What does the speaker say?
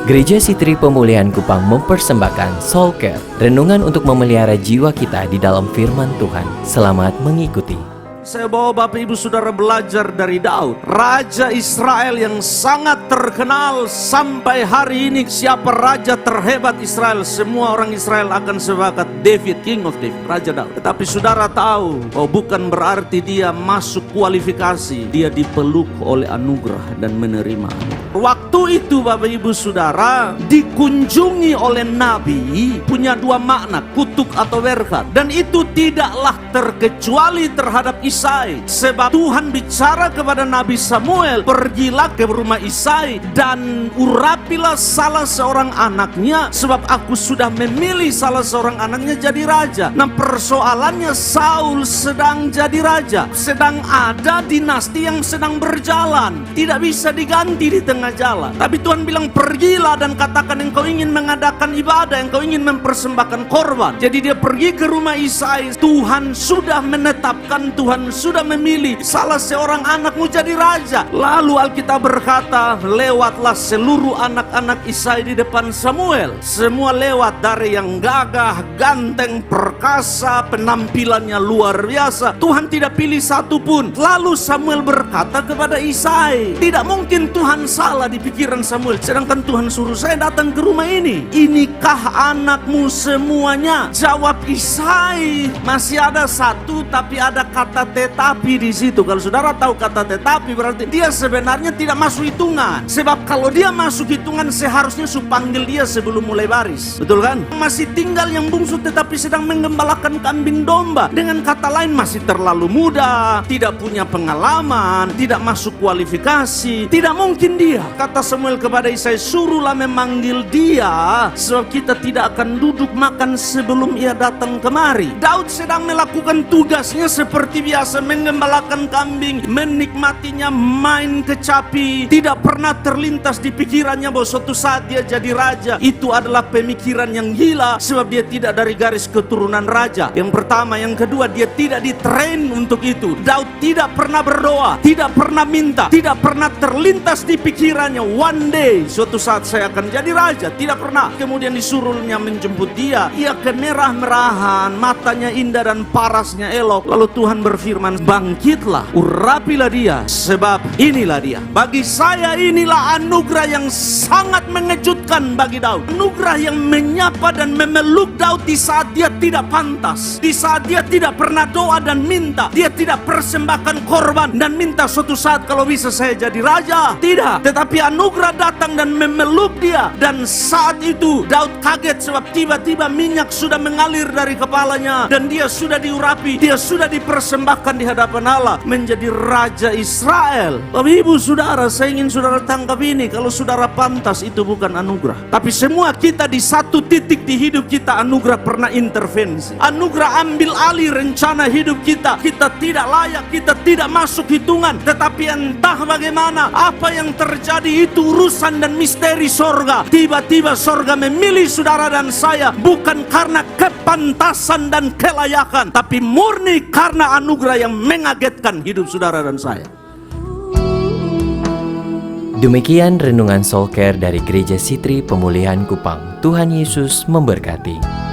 Gereja Sitri Pemulihan Kupang mempersembahkan Soul Care, renungan untuk memelihara jiwa kita di dalam firman Tuhan. Selamat mengikuti. Saya bawa Bapak Ibu Saudara belajar dari Daud, Raja Israel yang sangat terkenal sampai hari ini. Siapa raja terhebat Israel? Semua orang Israel akan sepakat David, King of David, Raja Daud. Tetapi saudara tahu, bukan berarti dia masuk kualifikasi. Dia dipeluk oleh anugerah dan menerima. Waktu itu Bapak Ibu Saudara dikunjungi oleh Nabi punya dua makna, kutuk atau berkat. Dan itu tidaklah terkecuali terhadap Isai. Sebab Tuhan bicara kepada Nabi Samuel, pergilah ke rumah Isai dan urapilah salah seorang anaknya, sebab aku sudah memilih salah seorang anaknya jadi raja. Nah, persoalannya Saul sedang jadi raja, sedang ada dinasti yang sedang berjalan, tidak bisa diganti di tengah jalan. Tapi Tuhan bilang pergilah dan katakan engkau ingin mengadakan ibadah, engkau ingin mempersembahkan korban. Jadi dia pergi ke rumah Isai. Tuhan sudah menetapkan, Tuhan sudah memilih salah seorang anakmu jadi raja. Lalu Alkitab berkata, lewatlah seluruh anak-anak Isai di depan Samuel. Semua lewat, dari yang gagah, ganteng, perkasa, penampilannya luar biasa. Tuhan tidak pilih satu pun. Lalu Samuel berkata kepada Isai, tidak mungkin Tuhan salah di pikiran Samuel, sedangkan Tuhan suruh saya datang ke rumah ini. Inikah anakmu semuanya? Jawab Isai, masih ada satu, tapi ada kata tetapi di situ. Kalau saudara tahu kata tetapi, berarti dia sebenarnya tidak masuk hitungan. Sebab kalau dia masuk hitungan, seharusnya su panggil dia sebelum mulai baris. Betul kan? Masih tinggal yang bungsu tetapi sedang menggembalakan kambing domba. Dengan kata lain, masih terlalu muda, tidak punya pengalaman, tidak masuk kualifikasi. Tidak mungkin dia. Kata Samuel kepada Isai, suruhlah memanggil dia, sebab kita tidak akan duduk makan sebelum ia datang kemari. Daud sedang melakukan tugasnya seperti biasa, menggembalakan kambing, menikmatinya, main kecapi. Tidak pernah terlintas di pikirannya bahwa suatu saat dia jadi raja. Itu adalah pemikiran yang gila, sebab dia tidak dari garis keturunan raja. Yang pertama, yang kedua, dia tidak ditrain untuk itu. Daud tidak pernah berdoa, tidak pernah minta, tidak pernah terlintas di pikirannya, one day, suatu saat saya akan jadi raja. Tidak pernah. Kemudian disuruhnya menjemput dia. Ia kemerah-merahan, matanya indah dan parasnya elok. Lalu Tuhan berfirman, bangkitlah, urapilah dia, sebab inilah dia. Bagi saya inilah anugerah yang sangat mengejutkan bagi Daud. Anugerah yang menyapa dan memeluk Daud di saat dia tidak pantas, di saat dia tidak pernah doa dan minta, dia tidak persembahkan korban dan minta suatu saat kalau bisa saya jadi raja. Tidak, tetapi anugerah datang dan memeluk dia. Dan saat itu Daud kaget, sebab tiba-tiba minyak sudah mengalir dari kepalanya dan dia sudah diurapi, dia sudah dipersembahkan di hadapan Allah menjadi Raja Israel. Bapak Ibu Saudara, saya ingin saudara tangkap ini. Kalau saudara pantas, itu bukan anugerah. Tapi semua kita di satu titik di hidup kita, anugerah pernah intervensi. Anugerah ambil alih rencana hidup kita. Kita tidak layak, kita tidak masuk hitungan. Tetapi entah bagaimana, apa yang terjadi itu urusan dan misteri sorga. Tiba-tiba sorga memilih saudara dan saya, bukan karena kepantasan dan kelayakan, tapi murni karena anugerah yang mengagetkan hidup saudara dan saya. Demikian renungan Soul Care dari Gereja Sitri Pemulihan Kupang. Tuhan Yesus memberkati.